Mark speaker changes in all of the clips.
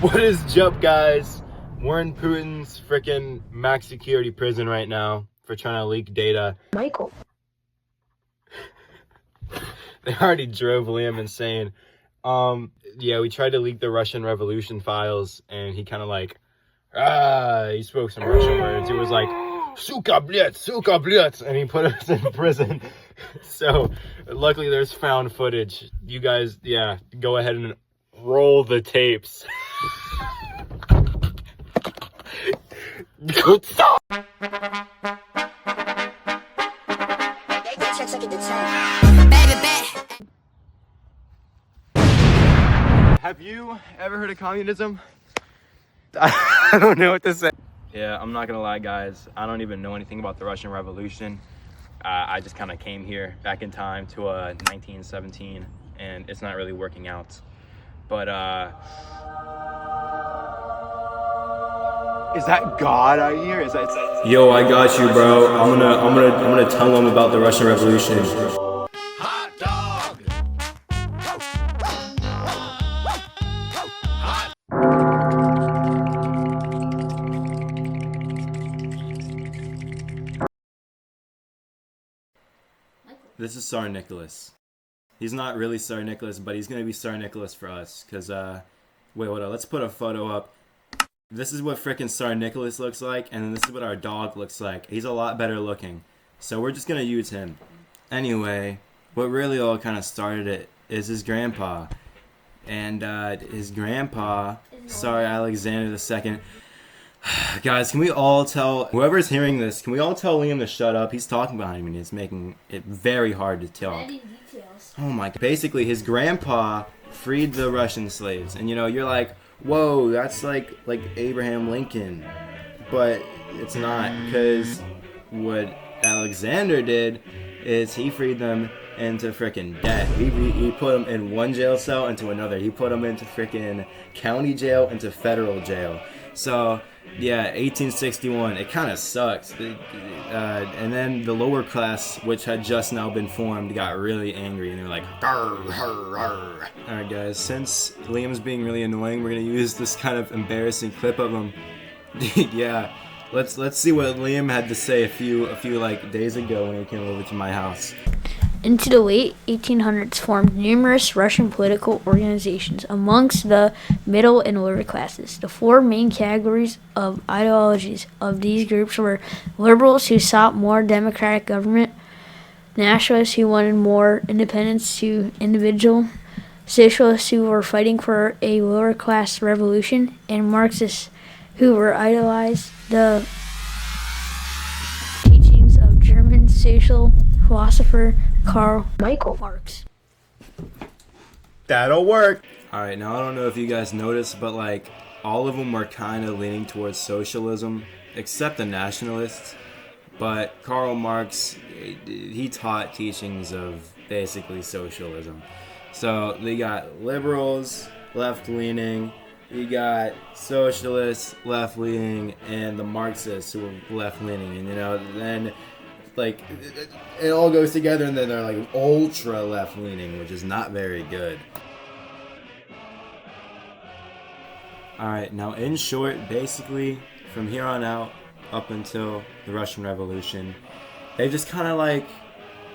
Speaker 1: What is up, guys? We're in Putin's freaking max security prison right now for trying to leak data.
Speaker 2: Michael.
Speaker 1: They already drove Liam insane. Yeah, we tried to leak the Russian Revolution files, and he kind of like, he spoke some Russian words. He was like, suka blitz, and he put us in prison. So, luckily there's found footage. You guys, yeah, go ahead and roll the tapes. Good stuff. Have you ever heard of communism? I don't know what to say. Yeah, I'm not gonna lie, guys. I don't even know anything about the Russian Revolution. I just kind of came here back in time to 1917, and it's not really working out. But is that God out here? Is that? Yo, I got you, bro. I'm gonna tell them about the Russian Revolution.
Speaker 3: Hot dog.
Speaker 1: This is Tsar Nicholas. He's not really Tsar Nicholas, but he's gonna be Tsar Nicholas for us. Cause wait, hold on. Let's put a photo up. This is what frickin' Tsar Nicholas looks like, and then this is what our dog looks like. He's a lot better looking, so we're just gonna use him. Anyway, what really all kind of started it is his grandpa, and his grandpa, Tsar Alexander II. Guys, can we all tell, whoever's hearing this, can we all tell Liam to shut up? He's talking behind me and it's making it very hard to talk. Oh my god. Basically, his grandpa freed the Russian slaves. And you know, you're like, whoa, that's like Abraham Lincoln. But it's not, because what Alexander did is he freed them into frickin' death. He put them in one jail cell into another. He put them into frickin' county jail into federal jail. So, yeah, 1861, it kind of sucks. And then the lower class, which had just now been formed, got really angry, and they're like, "Arr, arr, arr." Alright guys, since Liam's being really annoying, we're gonna use this kind of embarrassing clip of him. Yeah, let's see what Liam had to say a few like days ago when he came over to my house.
Speaker 2: Into the late 1800s formed numerous Russian political organizations amongst the middle and lower classes. The four main categories of ideologies of these groups were liberals who sought more democratic government, nationalists who wanted more independence to individual, socialists who were fighting for a lower class revolution, and Marxists who were idolized the teachings of German social philosopher Karl Marx.
Speaker 1: That'll work. Alright, now I don't know if you guys noticed, but like all of them were kind of leaning towards socialism, except the nationalists. But Karl Marx, he taught teachings of basically socialism. So they got liberals, left-leaning, you got socialists, left-leaning, and the Marxists who were left-leaning. And you know, then like it all goes together, and then they're like ultra left-leaning, which is not very good. Alright, now in short, basically from here on out up until the Russian Revolution, they just kind of like,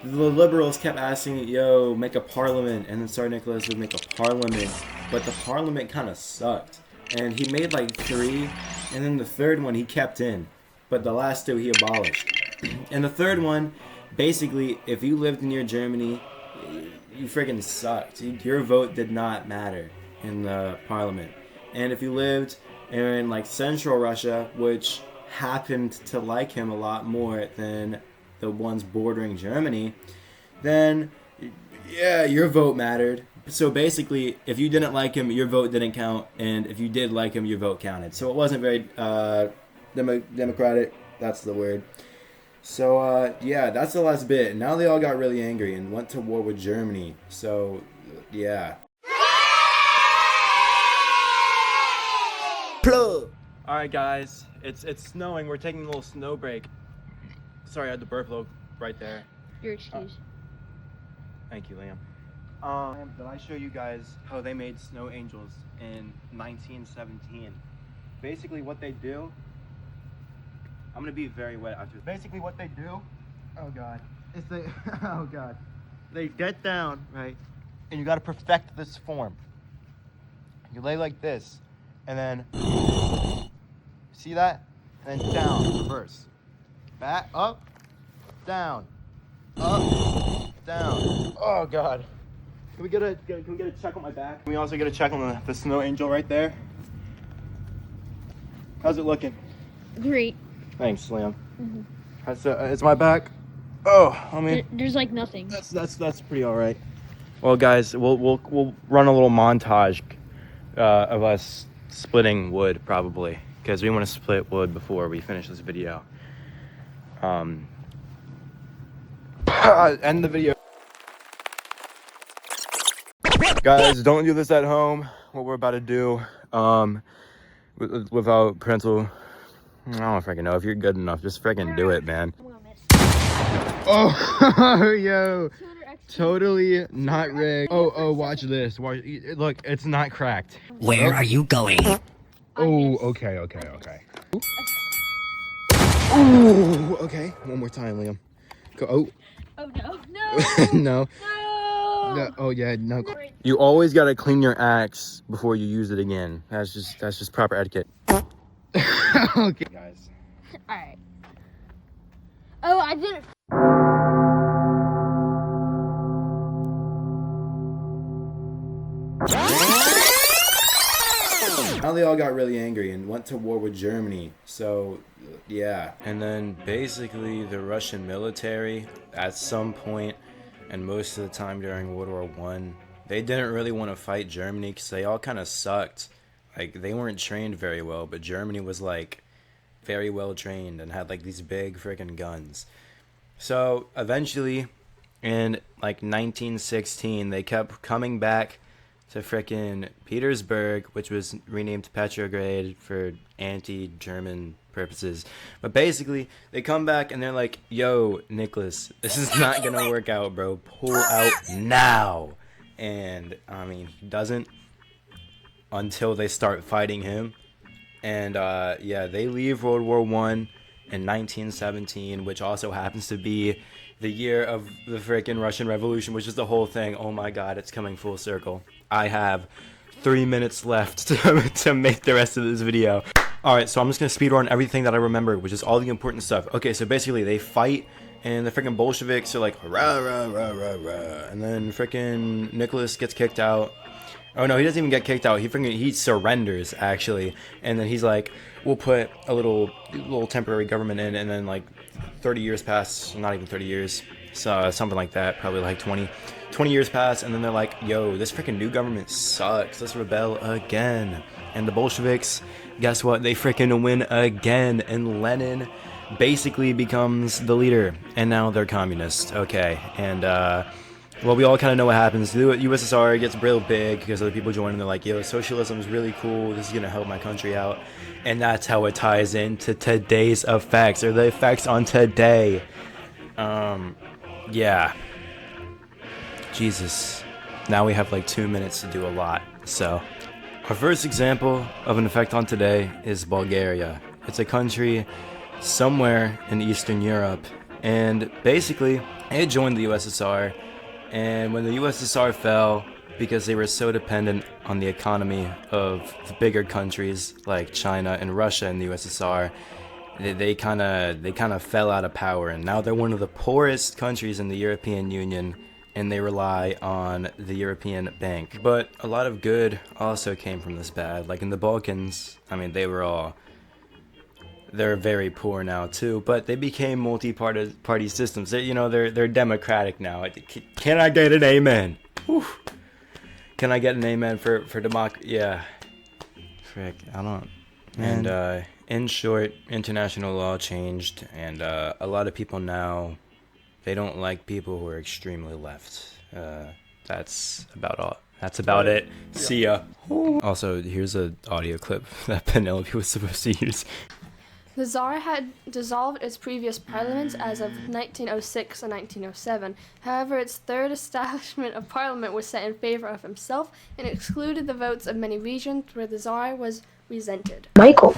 Speaker 1: the liberals kept asking, yo, make a parliament, and then Tsar Nicholas would make a parliament, but the parliament kind of sucked, and he made like 3, and then the third one he kept in, but the last 2 he abolished. And the third one, basically, if you lived near Germany, you freaking sucked. Your vote did not matter in the parliament. And if you lived in like Central Russia, which happened to like him a lot more than the ones bordering Germany, then yeah, your vote mattered. So basically, if you didn't like him, your vote didn't count, and if you did like him, your vote counted. So it wasn't very democratic. That's the word. So, yeah, that's the last bit. Now they all got really angry and went to war with Germany. So, yeah. Alright, guys. It's snowing. We're taking a little snow break. Sorry, I had the burp load right there.
Speaker 2: Your excuse.
Speaker 1: Thank you, Liam. Did I show you guys how they made snow angels in 1917? Basically what they do, I'm gonna be very wet after this. Basically what they do, oh god, is they, oh god, they get down, right, and you gotta perfect this form. You lay like this, and then, see that? And then down, reverse. Back, up, down, down. Oh god. Can we get a check on my back? Can we also get a check on the snow angel right there? How's it looking?
Speaker 2: Great.
Speaker 1: Thanks, Liam. It's my back. Oh, I mean,
Speaker 2: There's like nothing.
Speaker 1: that's pretty all right. Well, guys, we'll run a little montage of us splitting wood probably, because we want to split wood before we finish this video. End the video. Guys, don't do this at home. What we're about to do, without parental. I don't freaking know. If you're good enough, just freaking do it, man. Oh, yo, totally not rigged. Oh, watch this. Look, it's not cracked.
Speaker 3: Where are you going?
Speaker 1: Oh, okay. Oh, okay. One more time, Liam. Go. Oh.
Speaker 2: Oh no.
Speaker 1: No. No. Oh yeah, no. You always gotta clean your axe before you use it again. That's just proper etiquette. Okay, guys.
Speaker 2: All right. Oh, I did it.
Speaker 1: Now they all got really angry and went to war with Germany. So, yeah. And then basically the Russian military, at some point, and most of the time during World War I, they didn't really want to fight Germany because they all kind of sucked. Like, they weren't trained very well, but Germany was, like, very well trained and had, like, these big freaking guns. So, eventually, in, like, 1916, they kept coming back to frickin' Petersburg, which was renamed Petrograd for anti-German purposes. But basically, they come back and they're like, yo, Nicholas, this is not gonna work out, bro. Pull out now. And, I mean, he doesn't until they start fighting him. And, yeah, they leave World War I in 1917, which also happens to be the year of the freaking Russian Revolution, which is the whole thing. Oh my god, it's coming full circle. I have 3 minutes left to make the rest of this video. Alright, so I'm just gonna speedrun everything that I remember, which is all the important stuff. Okay, so basically they fight, and the freaking Bolsheviks are like, rah, rah, rah, rah, rah. And then freaking Nicholas gets kicked out. Oh no, he doesn't even get kicked out. He surrenders, actually. And then he's like, we'll put a little temporary government in, and then like 30 years pass, not even 30 years, so something like that, probably like 20 years pass, and then they're like, yo, this freaking new government sucks, let's rebel again. And the Bolsheviks, guess what, they freaking win again, and Lenin basically becomes the leader, and now they're communist. Okay, and well, we all kind of know what happens. The USSR gets real big because other people join and they're like, yo, socialism is really cool, this is gonna help my country out. And that's how it ties into today's effects, or the effects on today. Yeah. Jesus. Now we have like 2 minutes to do a lot. So, our first example of an effect on today is Bulgaria. It's a country somewhere in Eastern Europe. And basically, it joined the USSR. And when the USSR fell, because they were so dependent on the economy of the bigger countries like China and Russia and the USSR, they kind of fell out of power, and now they're one of the poorest countries in the European Union, and they rely on the European Bank. But a lot of good also came from this bad. Like in the Balkans, I mean, they're very poor now too, but they became multi-party systems. They're democratic now. Can I get an amen? Whew. Can I get an amen for democracy? Yeah. Frick, I don't. And in short, international law changed, and a lot of people now, they don't like people who are extremely left. That's about all. That's about it. See ya. Also, here's an audio clip that Penelope was supposed to use.
Speaker 4: The Tsar had dissolved its previous parliaments as of 1906 and 1907. However, its third establishment of parliament was set in favor of himself and excluded the votes of many regions where the Tsar was resented.
Speaker 5: Michael.